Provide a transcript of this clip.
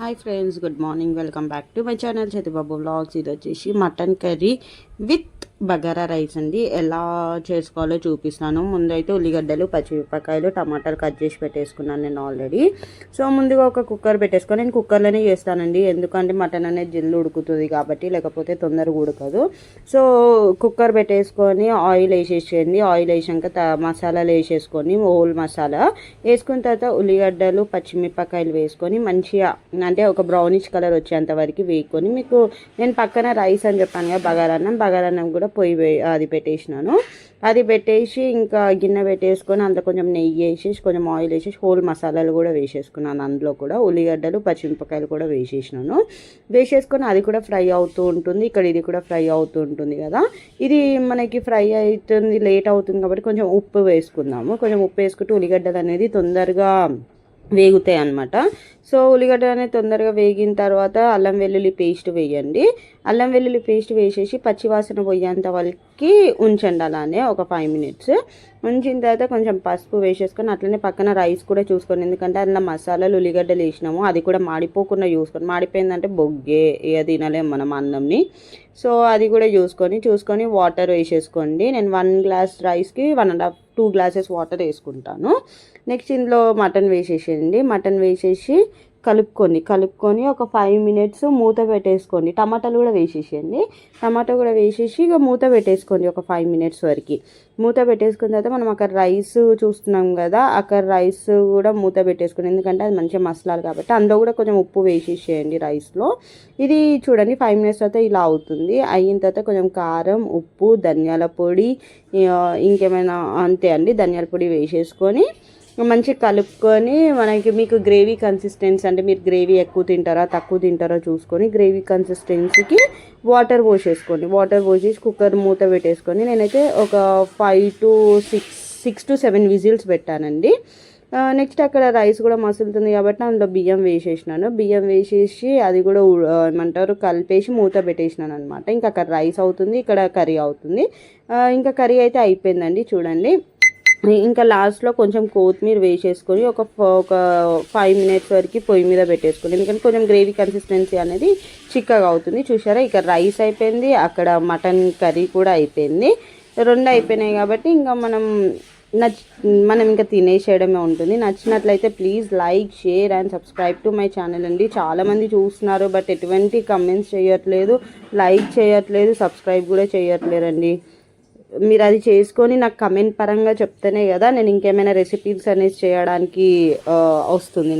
Hi friends, good morning. Welcome back to my channel Chatibabu vlogs. ఇది వచ్చేసి mutton curry with bagara rice అండి. ఎలా చేసుకోవాలో చూపిస్తాను. ముందైతే ఉల్లిగడ్డలు, పచ్చిమిరపకాయలు, టమాటాలు కట్ చేసి పెట్టేసుకున్నాను నేను ఆల్రెడీ. సో ముందుగా ఒక కుక్కర్ పెట్టేసుకొని, నేను కుక్కర్లోనే చేస్తానండి, ఎందుకంటే మటన్ అనేది జల్లు ఉడుకుతుంది కాబట్టి, లేకపోతే తొందరగా ఉడకదు. సో కుక్కర్ పెట్టేసుకొని ఆయిల్ వేసేసేయండి. ఆయిల్ వేసాక మసాలాలు వేసేసుకొని, హోల్ మసాలా వేసుకున్న తర్వాత ఉల్లిగడ్డలు, పచ్చిమిరపకాయలు వేసుకొని మంచిగా అంటే ఒక బ్రౌనిష్ కలర్ వచ్చేంత వరకు వేసుకొని, మీకు నేను పక్కన రైస్ అని చెప్పాను కదా, బగారన్నం కూడా పొయ్యి అది పెట్టేసినాను. అది పెట్టేసి ఇంకా గిన్నె పెట్టేసుకొని అందులో కొంచెం నెయ్యి వేసేసి, కొంచెం ఆయిల్ వేసేసి, హోల్ మసాలాలు కూడా వేసేసుకున్నాను. అందులో కూడా ఉల్లిగడ్డలు, పచ్చిమిరపకాయలు కూడా వేసేసినాను. వేసేసుకొని అది కూడా ఫ్రై అవుతూ ఉంటుంది. ఇక్కడ ఇది కూడా ఫ్రై అవుతూ ఉంటుంది కదా. ఇది మనకి ఫ్రై అవుతుంది, లేట్ అవుతుంది కాబట్టి కొంచెం ఉప్పు వేసుకుందాము. కొంచెం ఉప్పు వేసుకుంటే ఉల్లిగడ్డలు అనేది తొందరగా వేగుతాయి అన్నమాట. సో ఉల్లిగడ్డ అనేది తొందరగా వేగిన తర్వాత అల్లం వెల్లుల్లి పేస్ట్ వేయండి. అల్లం వెల్లుల్లి పేస్ట్ వేసేసి పచ్చివాసన పోయేంత వరకు ఉంచండి. అలానే ఒక 5 minutes ఉంచిన తర్వాత కొంచెం పసుపు వేసేసుకొని అట్లనే పక్కన రైస్ కూడా చూసుకోండి, ఎందుకంటే అందులో మసాలాలు ఉల్లిగడ్డలు వేసినాము, అది కూడా మాడిపోకుండా చూసుకొని, మాడిపోయిందంటే బొగ్గే ఇక తినలేము మనం అన్నంని. సో అది కూడా చూసుకొని వాటర్ వేసేసుకోండి. నేను 1 glass రైస్కి 1.5 2 glasses వాటర్ వేసుకుంటాను. నెక్స్ట్ ఇందులో మటన్ వేసేసేయండి. మటన్ వేసేసి కలుపుకొని ఒక 5 minutes మూత పెట్టేసుకోండి. టమాటాలు కూడా వేసేసేయండి. టమాటా కూడా వేసేసి ఇక మూత పెట్టేసుకోండి ఒక 5 minutes వరకు. మూత పెట్టేసుకున్న తర్వాత మనం అక్కడ రైస్ చూస్తున్నాం కదా, అక్కడ రైస్ కూడా మూత పెట్టేసుకోండి, ఎందుకంటే అది మంచిగా మసలాలి కాబట్టి. అందులో కూడా కొంచెం ఉప్పు వేసేసేయండి రైస్లో. ఇది చూడండి 5 minutes తర్వాత ఇలా అవుతుంది. అయిన తర్వాత కొంచెం కారం, ఉప్పు, ధనియాల పొడి, ఇంకేమైనా అంతే అండి, ధనియాల పొడి వేసేసుకొని మంచిగా కలుపుకొని, మీకు గ్రేవీ కన్సిస్టెన్సీ అంటే మీరు గ్రేవీ ఎక్కువ తింటారా తక్కువ తింటారో చూసుకొని గ్రేవీ కన్సిస్టెన్సీకి వాటర్ పోసేసుకోండి. వాటర్ పోసేసి కుక్కర్ మూత పెట్టేసుకొని, నేనైతే ఒక 6 to 7 విజిల్స్ పెట్టానండి. నెక్స్ట్ అక్కడ రైస్ కూడా మసులుతుంది కాబట్టి అందులో బియ్యం వేసేసినాను. బియ్యం వేసేసి అది కూడా ఏమంటారు కలిపేసి మూత పెట్టేసినాను అనమాట. ఇంకా అక్కడ రైస్ అవుతుంది, ఇక్కడ కర్రీ అవుతుంది. ఇంకా కర్రీ అయితే అయిపోయిందండి చూడండి. ఇంకా లాస్ట్లో కొంచెం కొత్తిమీర వేసేసుకొని ఒక 5 minutes వరకు పొయ్యి మీద పెట్టేసుకోండి, ఎందుకంటే కొంచెం గ్రేవీ కన్సిస్టెన్సీ అనేది చిక్కగా అవుతుంది. చూసారా, ఇక రైస్ అయిపోయింది, అక్కడ మటన్ కర్రీ కూడా అయిపోయింది. 2 అయిపోయినాయి కాబట్టి ఇంకా మనం ఇంకా తినేసేయడమే ఉంటుంది. నచ్చినట్లయితే please like, share and subscribe to my channel అండి. చాలామంది చూస్తున్నారు బట్ ఎటువంటి కమెంట్స్ చేయట్లేదు, లైక్ చేయట్లేదు, సబ్స్క్రైబ్ కూడా చేయట్లేరండి. మీరు అది చేసుకొని నాకు కమెంట్ పరంగా చెప్తేనే కదా నేను ఇంకేమైనా రెసిపీస్ అనేది చేయడానికి వస్తుంది.